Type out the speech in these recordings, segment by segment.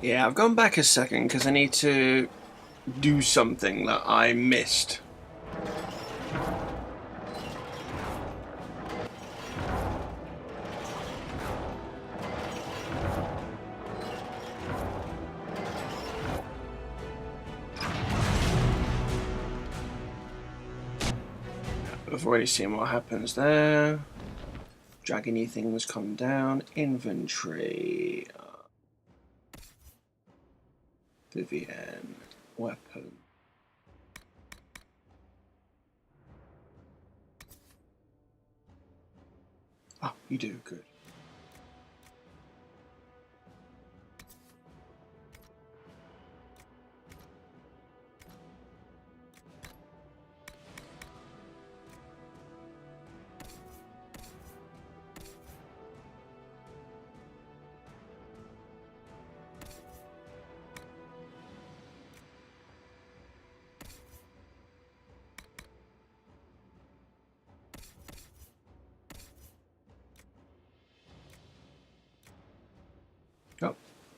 Yeah, I've gone back a second because I need to do something that I missed. I've already seen what happens there. Dragony things come down. Inventory. Vivian. Weapon. Oh, you do good.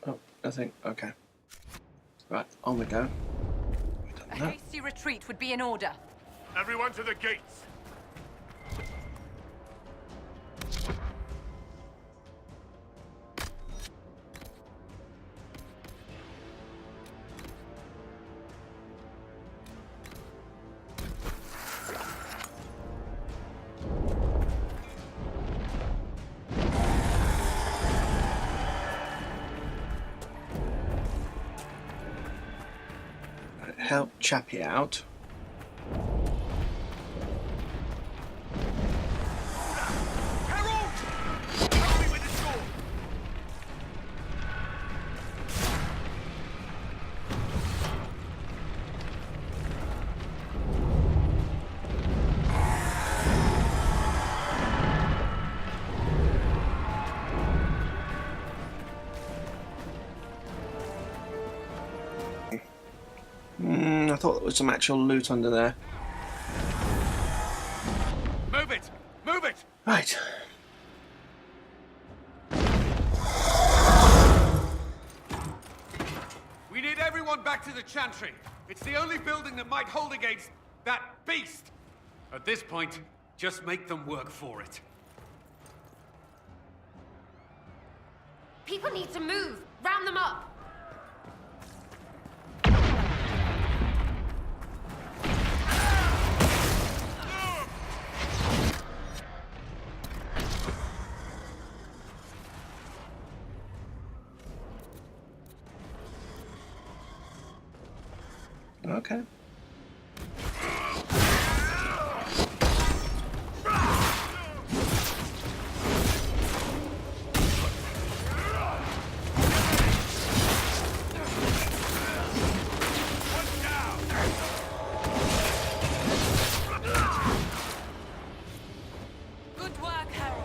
Oh, nothing. Okay. Right, on we go. A hasty retreat would be in order. Everyone to the gates! Help Chappie out. Herald! Help me with the sword! I thought there was some actual loot under there. Move it! Move it! Right. We need everyone back to the Chantry. It's the only building that might hold against that beast. At this point, just make them work for it. People need to move. Round them up. Okay. Good work, Herald.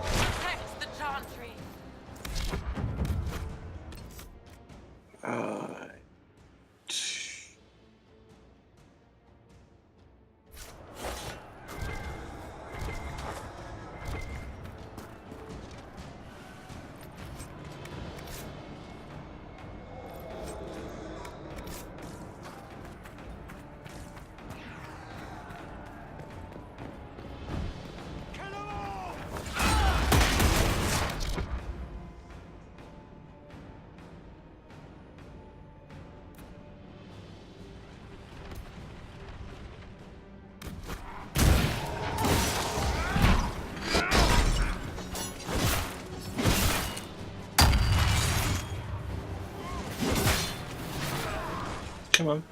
Protect the Chantry. Come on.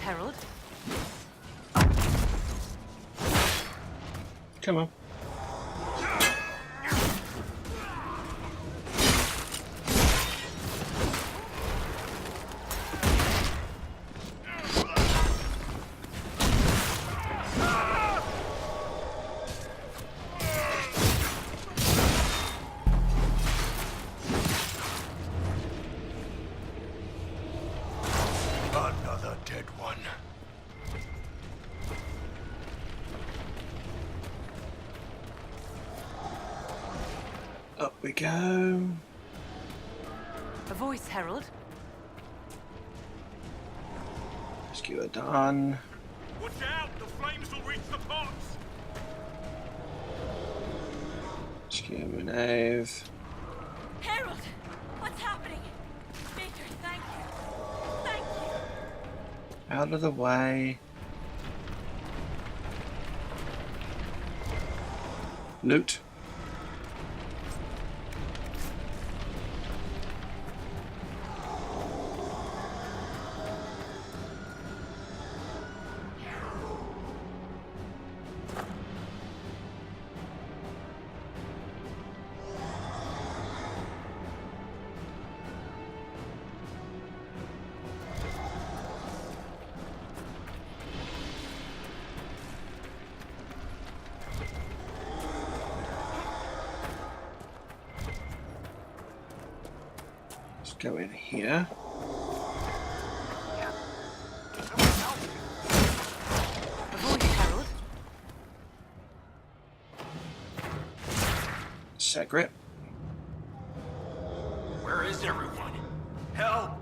Herald. Come on. Up we go. A voice, Herald. Rescuer done. Watch out! The flames will reach the pots! Rescue Munave. Herald! What's happening? Major, thank you. Thank you. Out of the way. Loot. Go in here. A voice, Herald. Secret. Where is everyone? Help!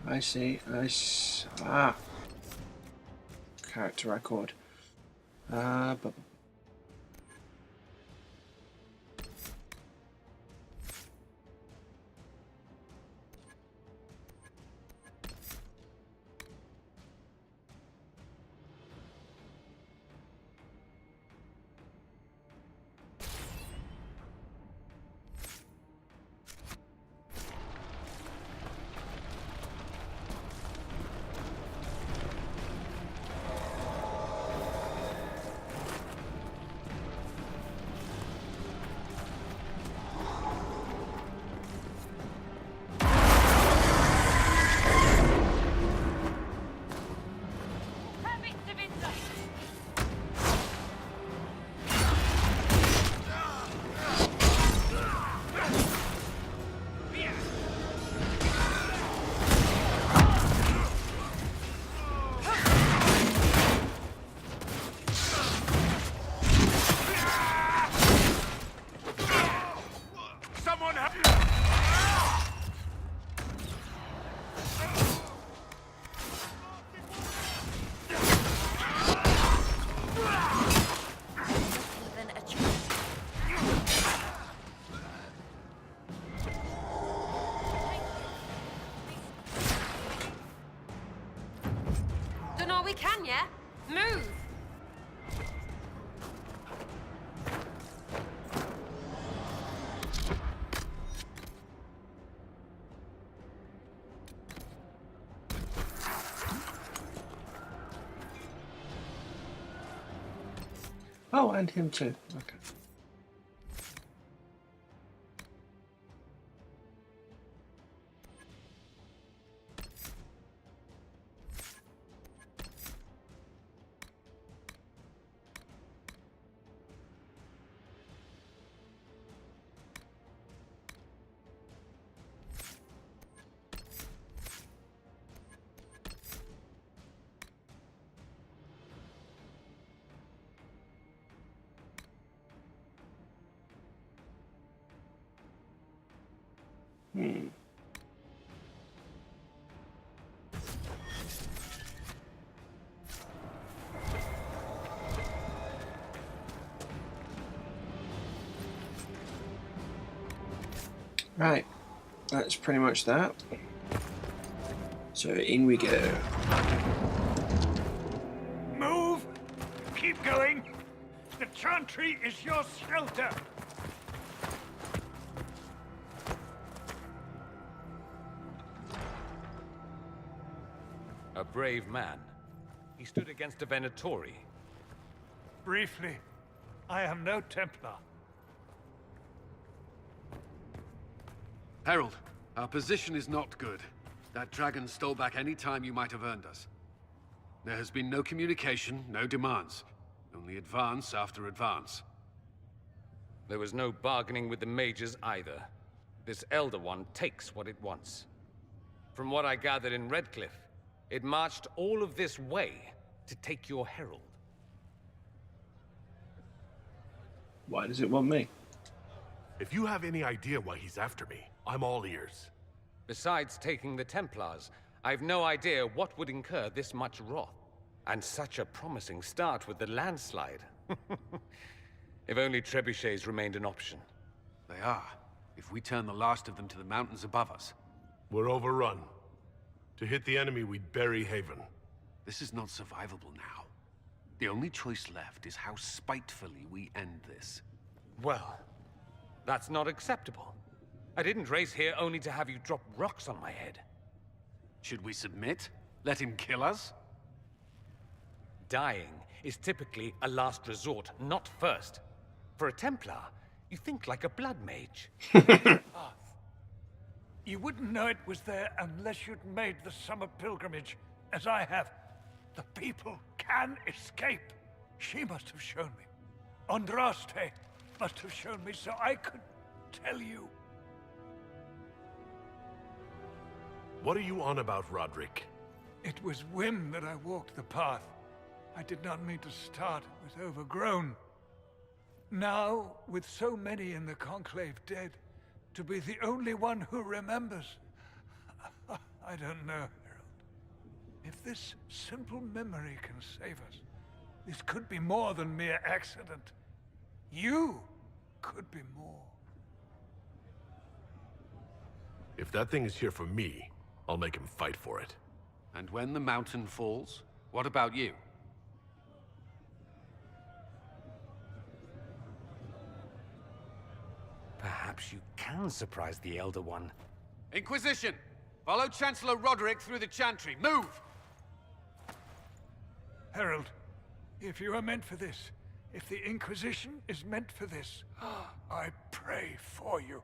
I see. Ah. Character record. Oh, and him too. Okay. Right, that's pretty much that. So in we go. Move! Keep going! The chantry is your shelter! A brave man. He stood against a Venatori. Briefly, I am no Templar. Herald, our position is not good. That dragon stole back any time you might have earned us. There has been no communication, no demands. Only advance after advance. There was no bargaining with the mages either. This Elder One takes what it wants. From what I gathered in Redcliffe, it marched all of this way to take your Herald. Why does it want me? If you have any idea why he's after me, I'm all ears. Besides taking the Templars, I've no idea what would incur this much wrath. And such a promising start with the landslide. If only trebuchets remained an option. They are, if we turn the last of them to the mountains above us. We're overrun. To hit the enemy, we'd bury Haven. This is not survivable now. The only choice left is how spitefully we end this. Well, that's not acceptable. I didn't race here only to have you drop rocks on my head. Should we submit? Let him kill us? Dying is typically a last resort, not first. For a Templar, you think like a blood mage. You wouldn't know it was there unless you'd made the summer pilgrimage, as I have. The people can escape. She must have shown me. Andraste must have shown me so I could tell you. What are you on about, Roderick? It was whim that I walked the path. I did not mean to start. It was overgrown. Now, with so many in the Conclave dead, to be the only one who remembers. I don't know, Herald. If this simple memory can save us, this could be more than mere accident. You could be more. If that thing is here for me, I'll make him fight for it. And when the mountain falls, what about you? Perhaps you can surprise the Elder One. Inquisition! Follow Chancellor Roderick through the Chantry. Move! Herald, if you are meant for this, if the Inquisition is meant for this, I pray for you.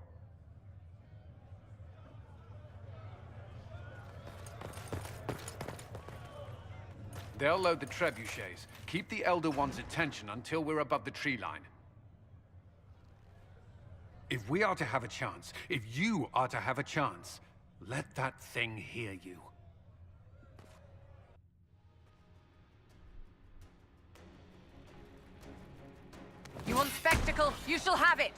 They'll load the trebuchets. Keep the Elder One's attention until we're above the tree line. If we are to have a chance, if you are to have a chance, let that thing hear you. You want spectacle? You shall have it!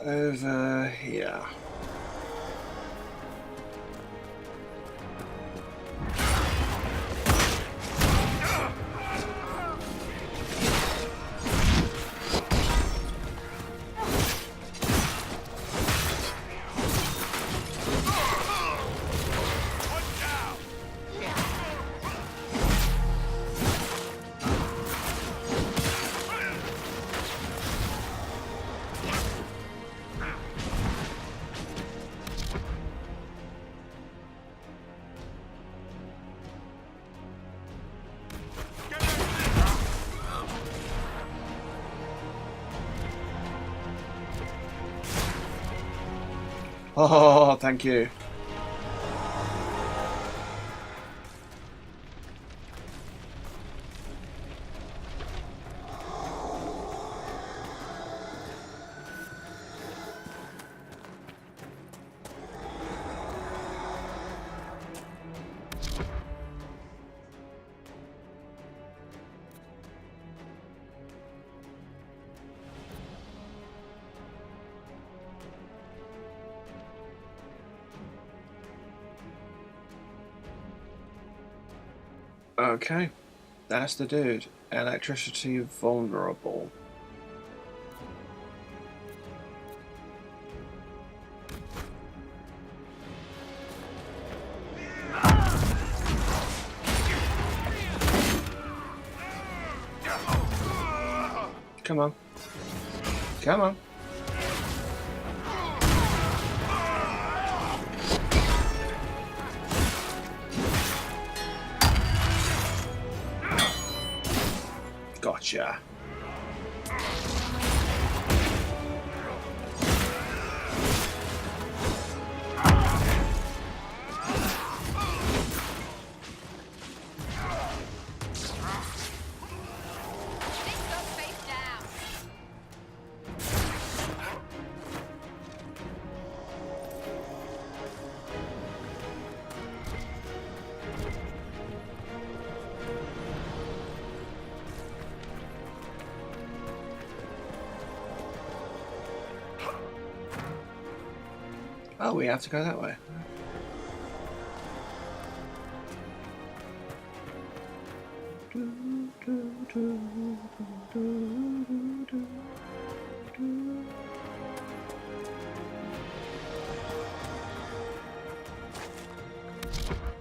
Over here. Oh, thank you. Okay, that's the dude. Electricity vulnerable. Come on. Come on. Gotcha. Oh, we have to go that way.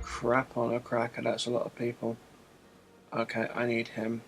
Crap on a cracker, that's a lot of people. Okay, I need him.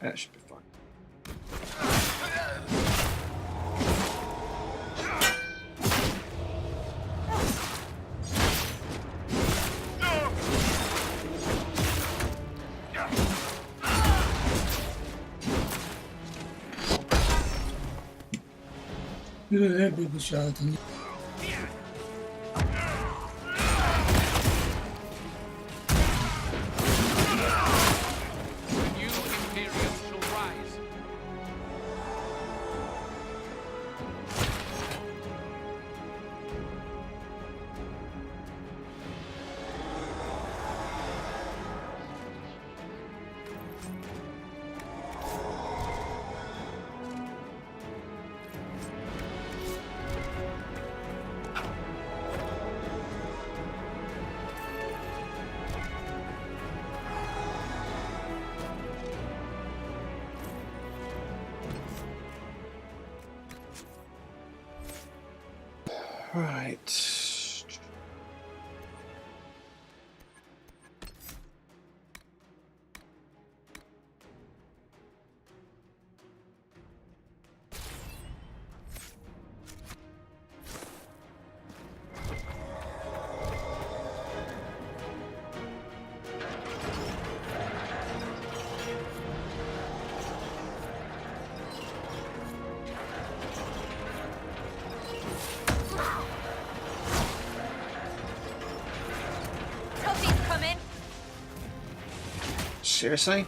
That should be fine. The new Imperium shall rise. Right. Toby's coming. Seriously?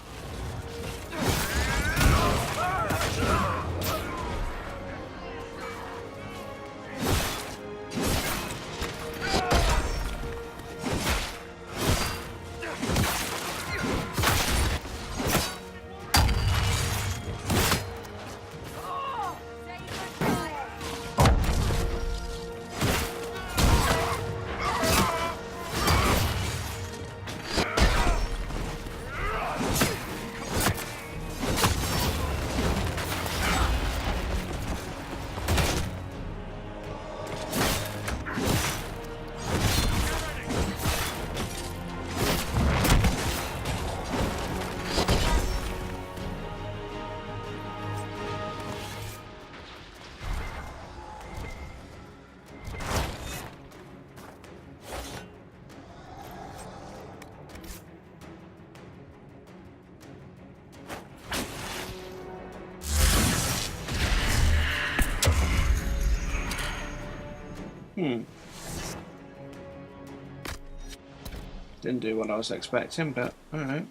Didn't do what I was expecting, but alright.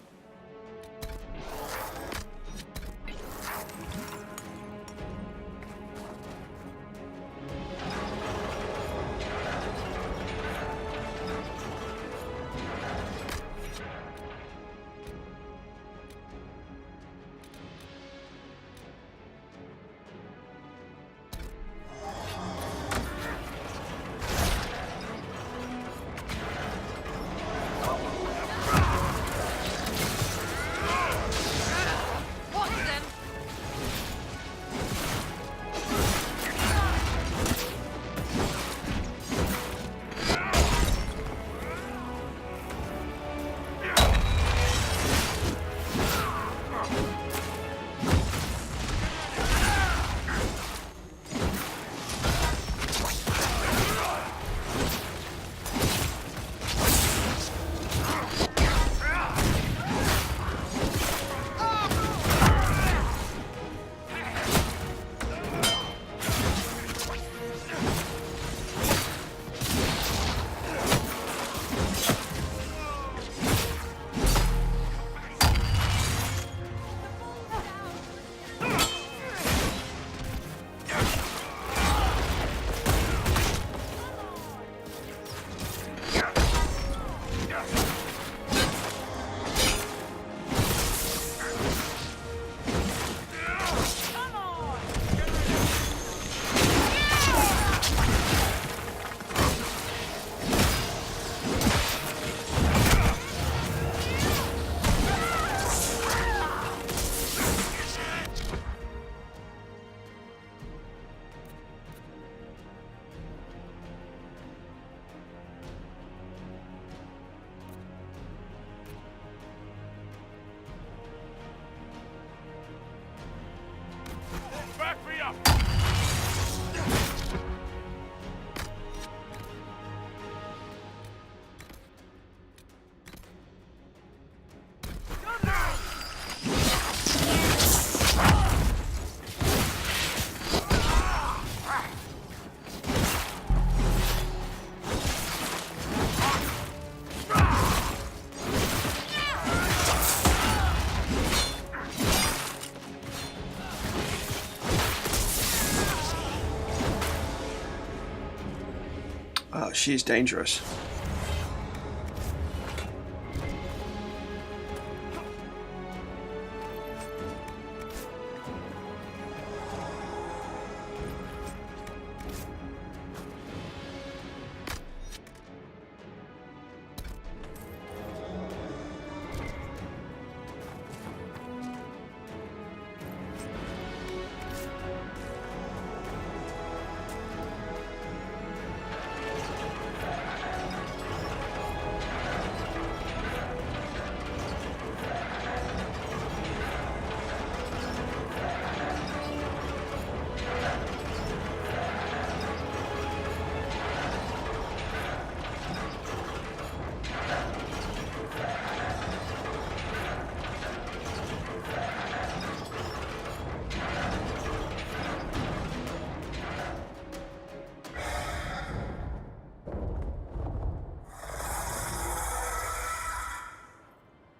She's dangerous.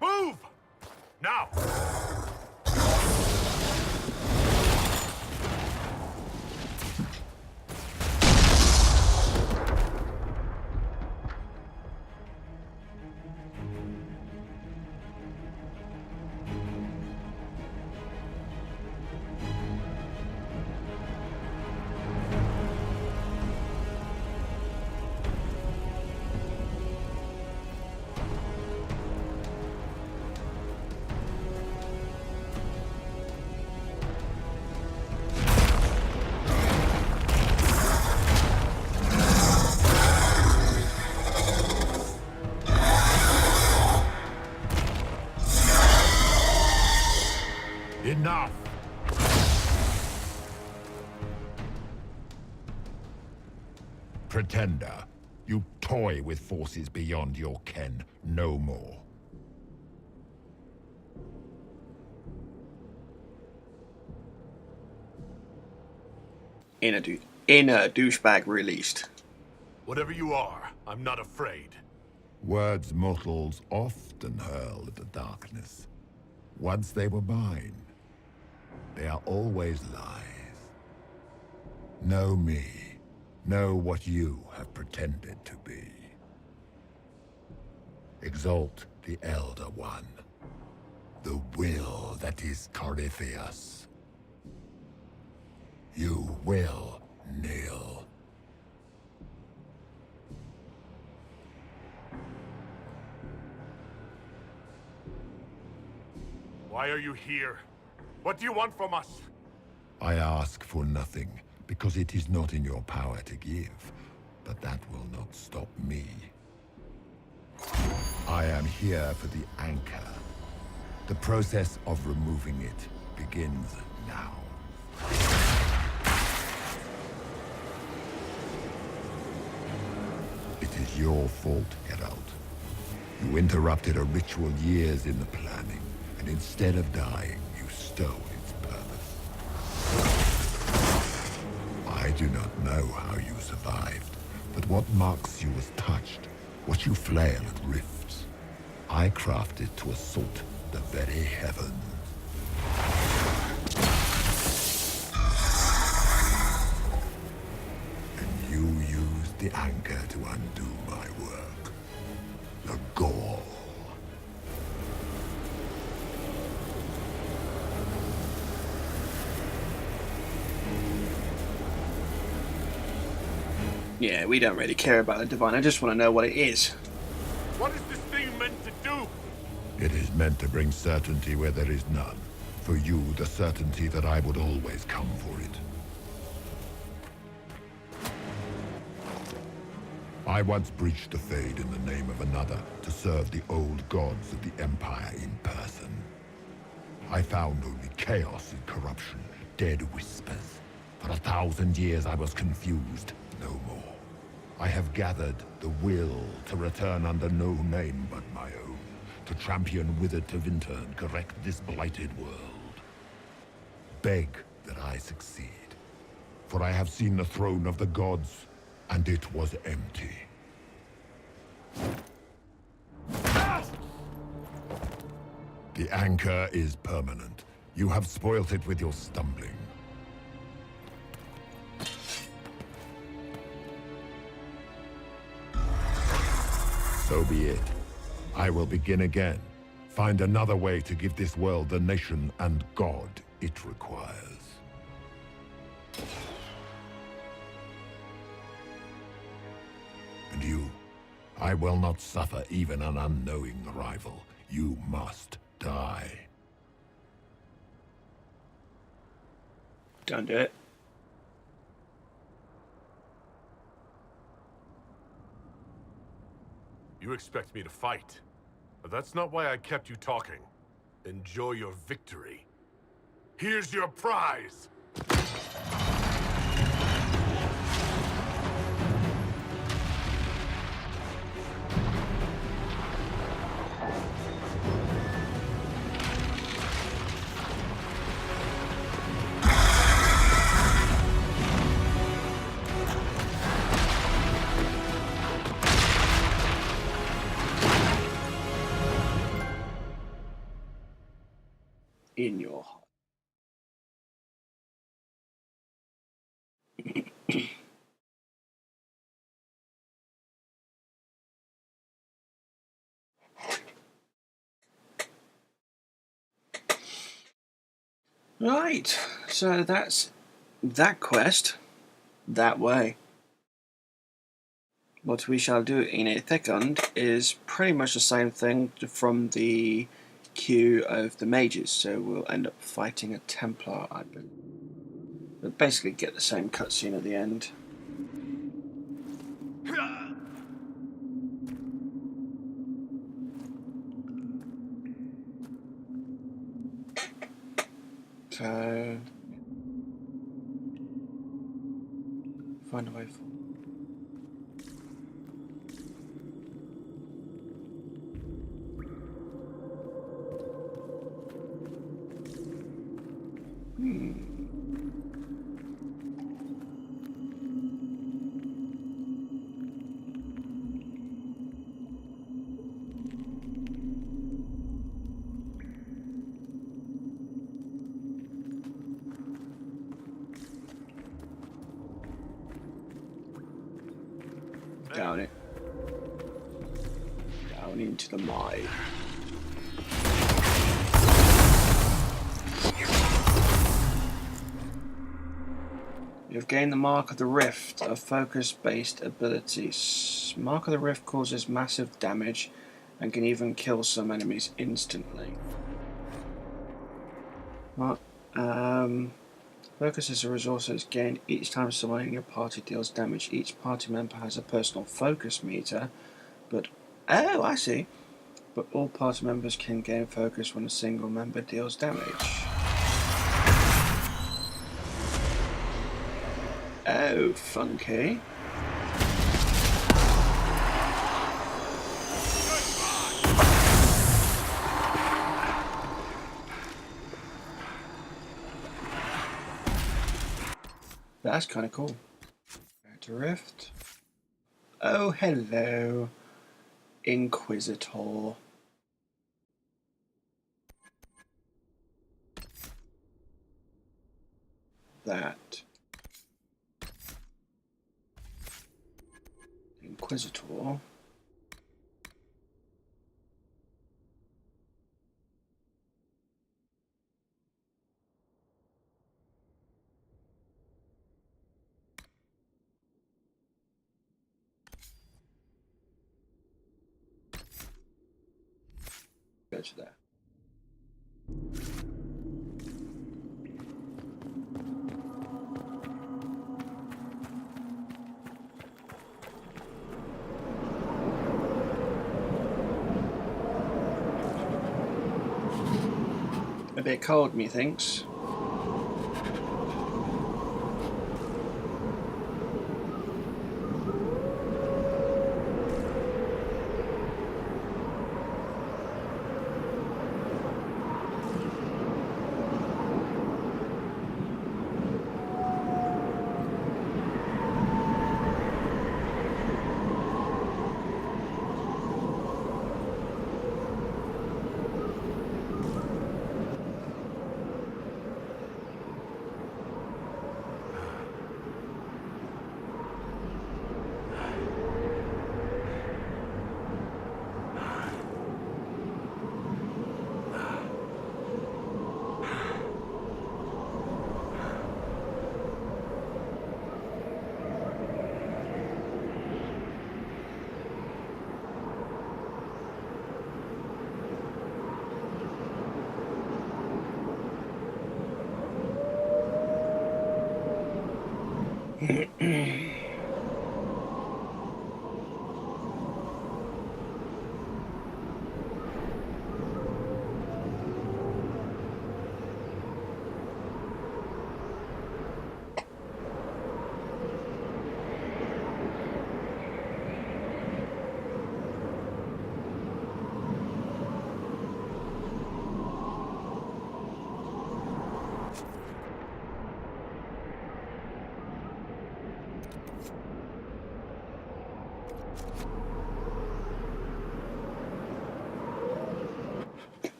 Move! Now! Enough! Pretender, you toy with forces beyond your ken no more. Inner douchebag released. Whatever you are, I'm not afraid. Words mortals often hurl at the darkness. Once they were mine, they are always lies. Know me. Know what you have pretended to be. Exalt the Elder One. The will that is Corypheus. You will kneel. Why are you here? What do you want from us? I ask for nothing, because it is not in your power to give. But that will not stop me. I am here for the anchor. The process of removing it begins now. It is your fault, Herald. You interrupted a ritual years in the planning, and instead of dying, you stole its purpose. I do not know how you survived, but what marks you as touched, what you flail at rifts, I crafted to assault the very heavens. And you used the anchor to undo my work. The gall. Yeah, we don't really care about the divine. I just want to know what it is. What is this thing meant to do? It is meant to bring certainty where there is none. For you, the certainty that I would always come for it. I once breached the Fade in the name of another to serve the old gods of the Empire in person. I found only chaos and corruption, dead whispers. For 1,000 years I was confused, no more. I have gathered the will to return under no name but my own, to champion withered to winter and correct this blighted world. Beg that I succeed, for I have seen the throne of the gods, and it was empty. The anchor is permanent. You have spoilt it with your stumbling. So be it. I will begin again. Find another way to give this world the nation and God it requires. And you, I will not suffer even an unknowing rival. You must die. Don't do it. You expect me to fight, but that's not why I kept you talking. Enjoy your victory. Here's your prize! In your heart. Right, so that's that quest that way. What we shall do in a second is pretty much the same thing from the queue of the mages, so we'll end up fighting a Templar, I believe. But basically get the same cutscene at the end. So find a way forward. Down it. Down into the mine. You've gained the Mark of the Rift, a focus-based ability. Mark of the Rift causes massive damage and can even kill some enemies instantly. What? Focus is a resource that is gained each time someone in your party deals damage. Each party member has a personal focus meter, but... Oh, I see. But all party members can gain focus when a single member deals damage. Oh, funky. That's kind of cool. Character Rift. Oh, hello, Inquisitor. That. Inquisitor. Go to there. A bit cold, methinks.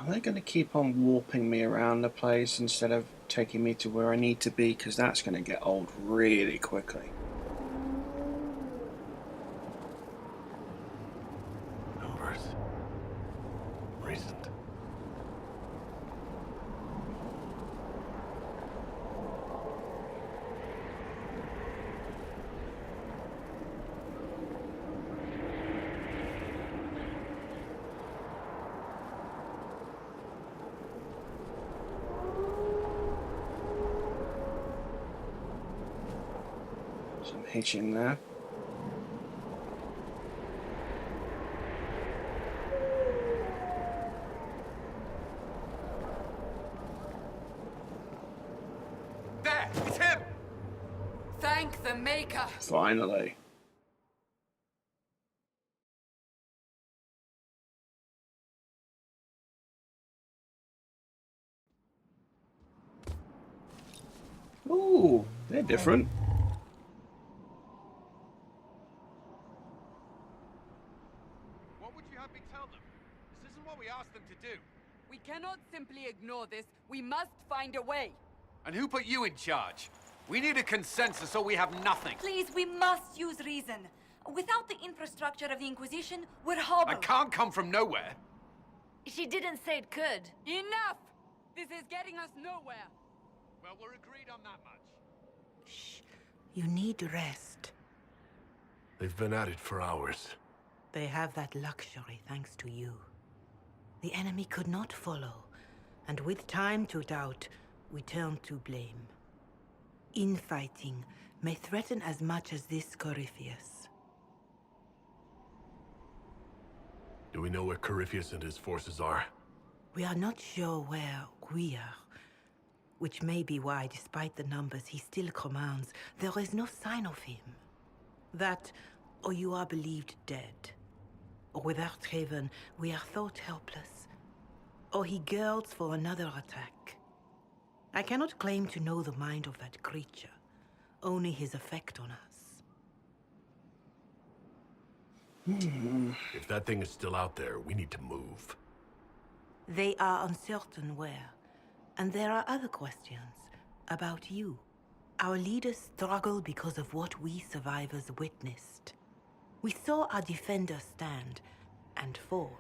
Are they going to keep on warping me around the place instead of taking me to where I need to be? Because that's going to get old really quickly. Numbers. Recent. Some hitching there. There! It's him! Thank the Maker. Finally. Ooh, they're different. What would you have me tell them? This isn't what we asked them to do. We cannot simply ignore this. We must find a way. And who put you in charge? We need a consensus or we have nothing. Please, we must use reason. Without the infrastructure of the Inquisition, we're I hobbled. can't come from nowhere. She didn't say it could. Enough! This is getting us nowhere. Well, we're agreed on that much. Shh. You need rest. They've been at it for hours. They have that luxury thanks to you. The enemy could not follow, and with time to doubt, we turn to blame. Infighting may threaten as much as this Corypheus. Do we know where Corypheus and his forces are? We are not sure where we are, which may be why, despite the numbers he still commands, there is no sign of him. That, or you are believed dead. Or without Haven, we are thought helpless. Or he girds for another attack. I cannot claim to know the mind of that creature, only his effect on us. If that thing is still out there, we need to move. They are uncertain where. And there are other questions about you. Our leaders struggle because of what we survivors witnessed. We saw our defender stand and fall.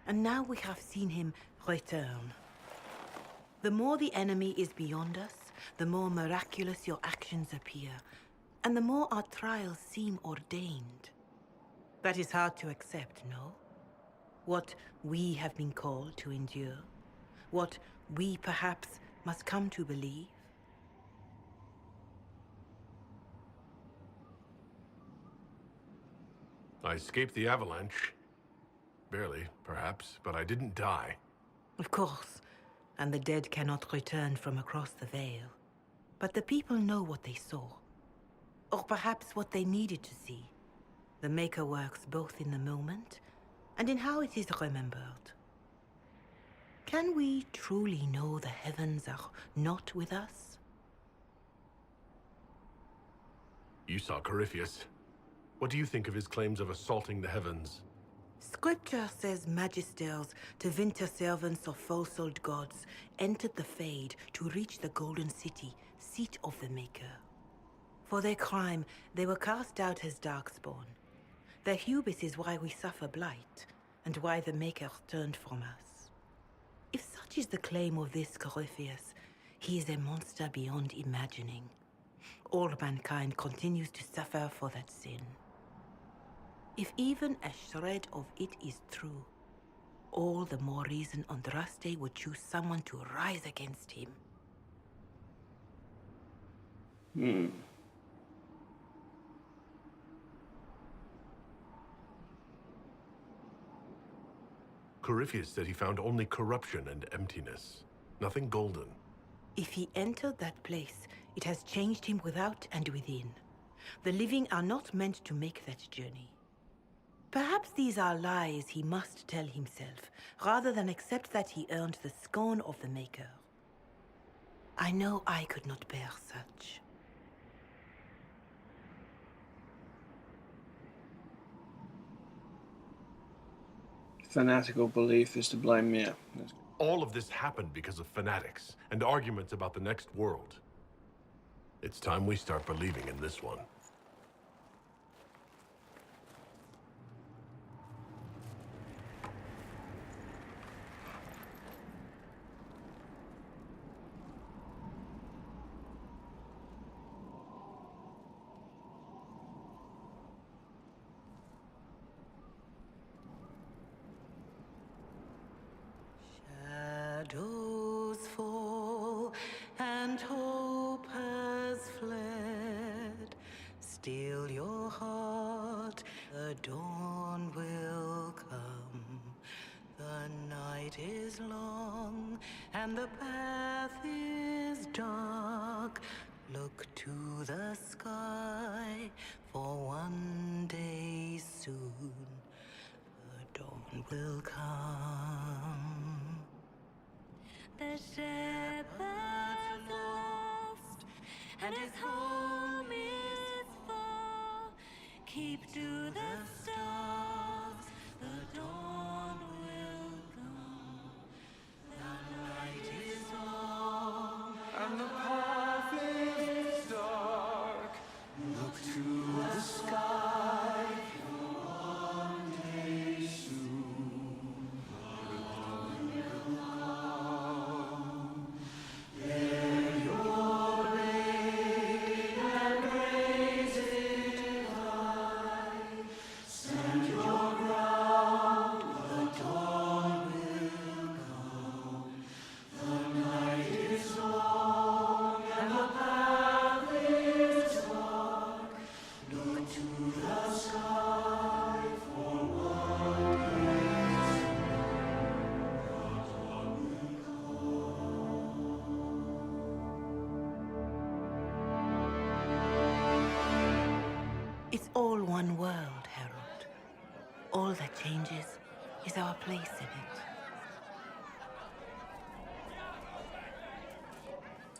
And now we have seen him return. The more the enemy is beyond us, the more miraculous your actions appear, and the more our trials seem ordained. That is hard to accept, no? What we have been called to endure, what we perhaps must come to believe. I escaped the avalanche. Barely, perhaps, but I didn't die. Of course, and the dead cannot return from across the veil. But the people know what they saw. Or perhaps what they needed to see. The Maker works both in the moment and in how it is remembered. Can we truly know the heavens are not with us? You saw Corypheus. What do you think of his claims of assaulting the heavens? Scripture says magisters, to winter servants of false-old gods, entered the Fade to reach the Golden City, seat of the Maker. For their crime, they were cast out as darkspawn. Their hubris is why we suffer blight, and why the Maker turned from us. If such is the claim of this Corypheus, he is a monster beyond imagining. All mankind continues to suffer for that sin. If even a shred of it is true, all the more reason Andraste would choose someone to rise against him. Corypheus said he found only corruption and emptiness. Nothing golden. If he entered that place, it has changed him without and within. The living are not meant to make that journey. Perhaps these are lies he must tell himself, rather than accept that he earned the scorn of the Maker. I know I could not bear such. Fanatical belief is to blame, yeah. All of this happened because of fanatics and arguments about the next world. It's time we start believing in this one. Shadows fall and hope has fled. Still your heart, the dawn will come. The night is long and the path is dark. Look to the sky, for one day soon the dawn will come. The shepherd's lost, and his home is far. Keep to the stars, the dawn will come. The night is long, and the path is dark. Look to the sky, for one day soon the dawn will come. Bear your blade and raise it high. Stand your ground, the dawn will come. The night is long and the path is dark. Look to the sky, for one day soon the dawn will come. It's all one world, Herald. All that changes is our place in it.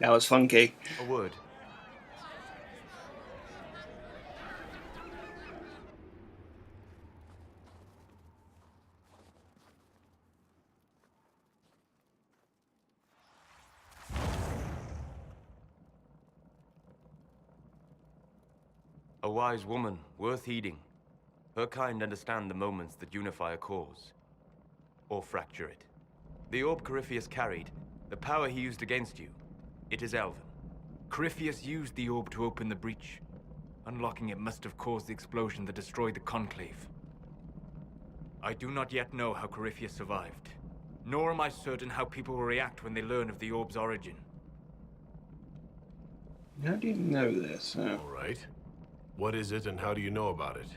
That was funky. A word. A wise woman, worth heeding. Her kind understand the moments that unify a cause. Or fracture it. The orb Corypheus carried, the power he used against you, it is Elven. Corypheus used the orb to open the breach. Unlocking it must have caused the explosion that destroyed the Conclave. I do not yet know how Corypheus survived, nor am I certain how people will react when they learn of the orb's origin. How do you know this? All right. What is it and how do you know about it?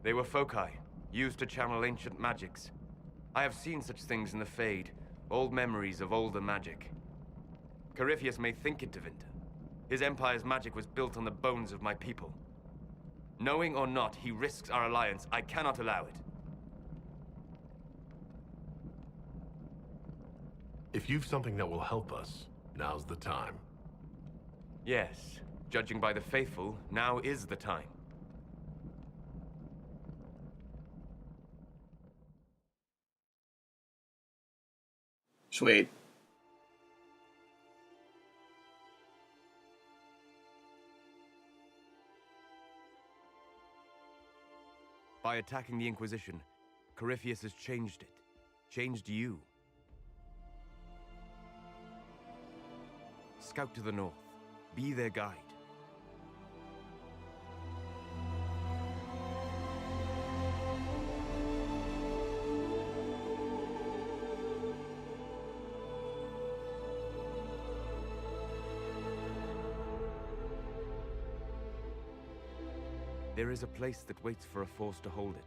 They were foci, used to channel ancient magics. I have seen such things in the Fade, old memories of older magic. Corypheus may think it Tevinter. His empire's magic was built on the bones of my people. Knowing or not, he risks our alliance. I cannot allow it. If you've something that will help us, now's the time. Yes, judging by the faithful, now is the time. Sweet. By attacking the Inquisition, Corypheus has changed it. Changed you. Scout to the north. Be their guide. There is a place that waits for a force to hold it.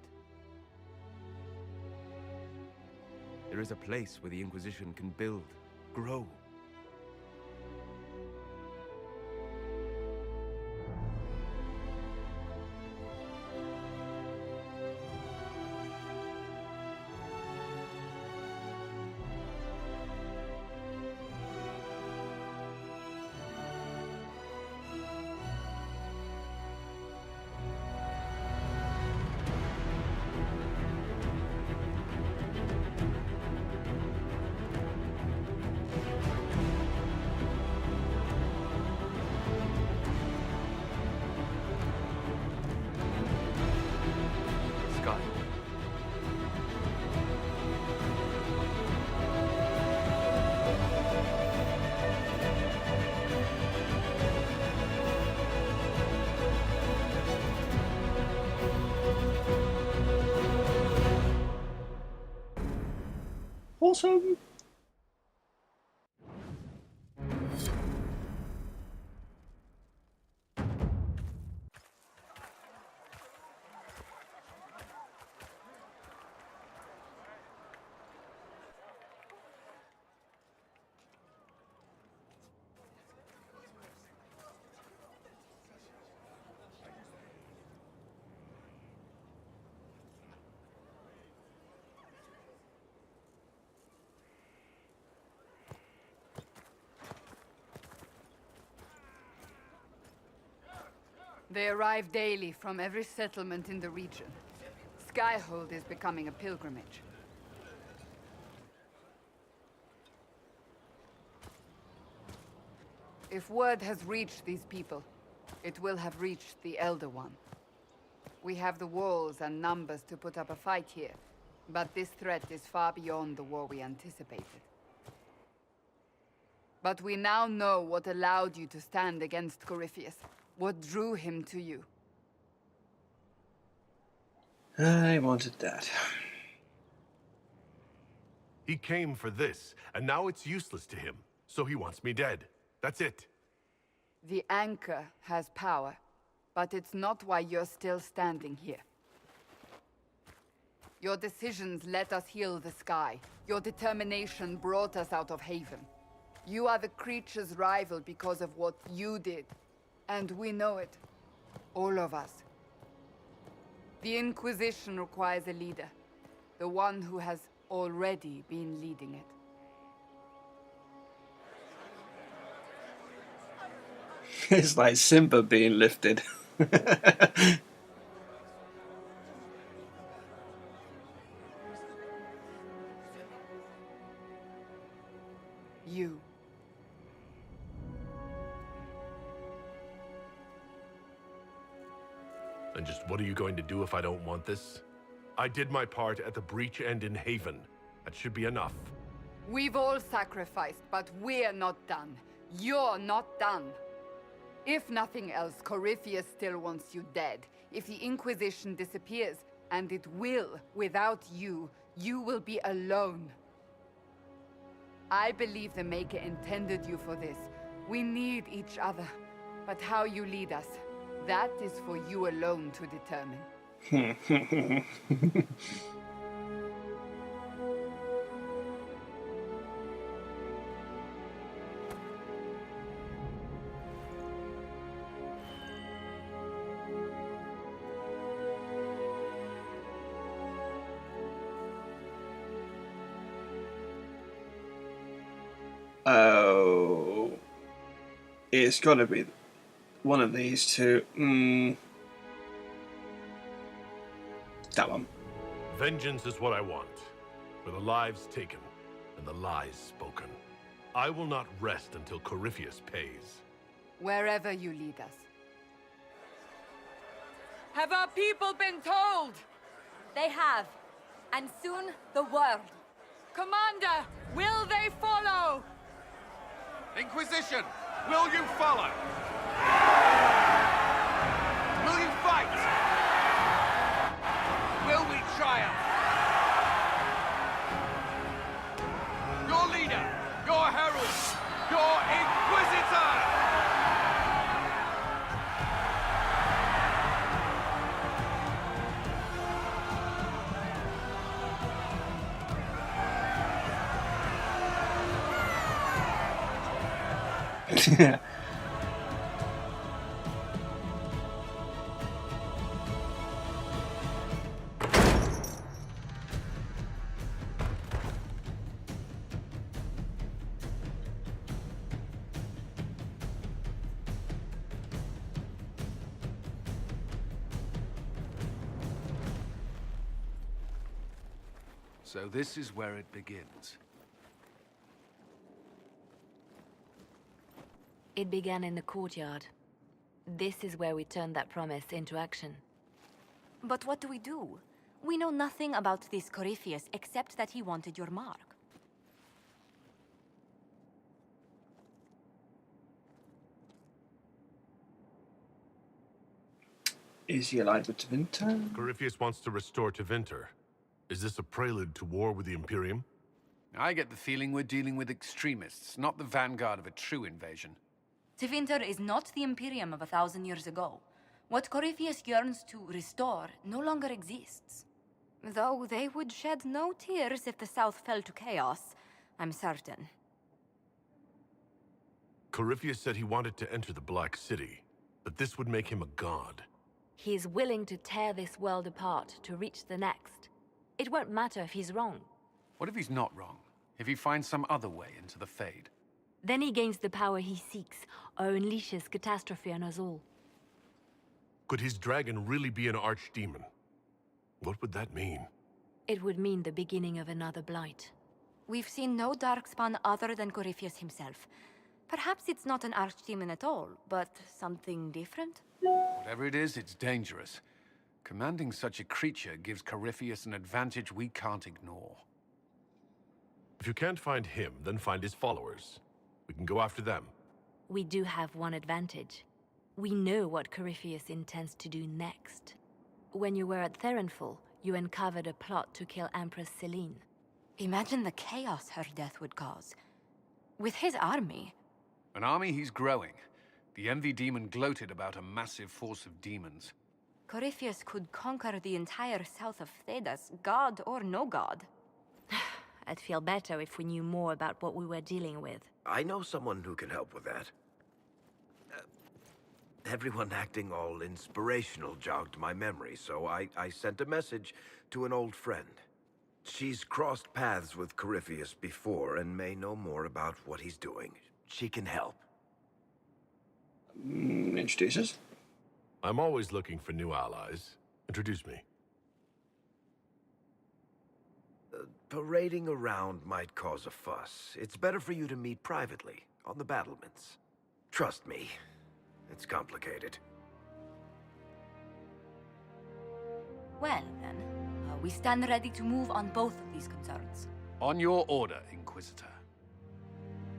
There is a place where the Inquisition can build, grow. Awesome. They arrive daily from every settlement in the region. Skyhold is becoming a pilgrimage. If word has reached these people, it will have reached the Elder One. We have the walls and numbers to put up a fight here, but this threat is far beyond the war we anticipated. But we now know what allowed you to stand against Corypheus. What drew him to you? I wanted that. He came for this, and now it's useless to him, so he wants me dead. That's it. The anchor has power, but it's not why you're still standing here. Your decisions let us heal the sky. Your determination brought us out of Haven. You are the creature's rival because of what you did. And we know it. All of us. The Inquisition requires a leader. The one who has already been leading it. It's like Simba being lifted. You. And just what are you going to do if I don't want this? I did my part at the breach and in Haven. That should be enough. We've all sacrificed, but we're not done. You're not done. If nothing else, Corypheus still wants you dead. If the Inquisition disappears, and it will, without you, you will be alone. I believe the Maker intended you for this. We need each other. But how you lead us, that is for you alone to determine. Oh, it's got to be one of these two. That one. Vengeance is what I want, for the lives taken and the lies spoken. I will not rest until Corypheus pays. Wherever you lead us. Have our people been told? They have. And soon, the world. Commander, will they follow? Inquisition, will you follow? Will you fight? Will we triumph? Your leader, your herald, your Inquisitor! So this is where it begins. It began in the courtyard. This is where we turned that promise into action. But what do? We know nothing about this Corypheus except that he wanted your mark. Is he allied with Tevinter? Corypheus wants to restore Tevinter. Is this a prelude to war with the Imperium? I get the feeling we're dealing with extremists, not the vanguard of a true invasion. Tevinter is not the Imperium of 1,000 years ago. What Corypheus yearns to restore no longer exists. Though they would shed no tears if the South fell to chaos, I'm certain. Corypheus said he wanted to enter the Black City, but this would make him a god. He is willing to tear this world apart to reach the next. It won't matter if he's wrong. What if he's not wrong? If he finds some other way into the Fade? Then he gains the power he seeks, or unleashes catastrophe on us all. Could his dragon really be an archdemon? What would that mean? It would mean the beginning of another blight. We've seen no darkspawn other than Corypheus himself. Perhaps it's not an archdemon at all, but something different? Whatever it is, it's dangerous. Commanding such a creature gives Corypheus an advantage we can't ignore. If you can't find him, then find his followers. We can go after them. We do have one advantage. We know what Corypheus intends to do next. When you were at Therenfall, you uncovered a plot to kill Empress Selene. Imagine the chaos her death would cause. With his army. An army he's growing. The Envy Demon gloated about a massive force of demons. Corypheus could conquer the entire south of Thedas, god or no god. I'd feel better if we knew more about what we were dealing with. I know someone who can help with that. Everyone acting all inspirational jogged my memory, so I sent a message to an old friend. She's crossed paths with Corypheus before and may know more about what he's doing. She can help. Introduce us. I'm always looking for new allies. Introduce me. Parading around might cause a fuss. It's better for you to meet privately, on the battlements. Trust me, it's complicated. Well, then, we stand ready to move on both of these concerns. On your order, Inquisitor.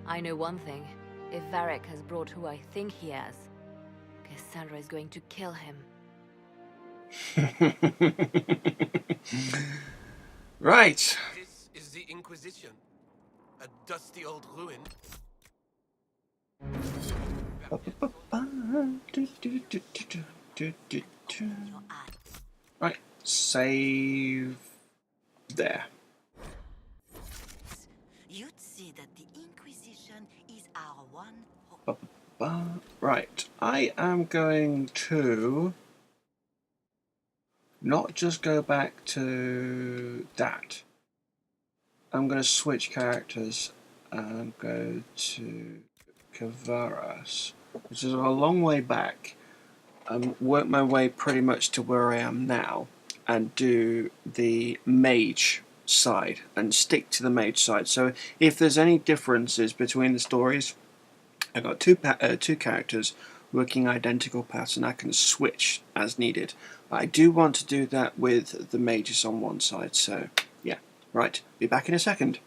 I know one thing. If Varric has brought who I think he has, Cassandra is going to kill him. Right. This is the Inquisition. A dusty old ruin. Right, save there. You'd see that the Inquisition is our one hope. Right, I am going to not just go back to that. I'm going to switch characters and go to Kavaras, which is a long way back, and work my way pretty much to where I am now, and do the mage side and stick to the mage side. So if there's any differences between the stories, I've got two characters working identical paths, and I can switch as needed. I do want to do that with the mages on one side, so yeah. Right, be back in a second.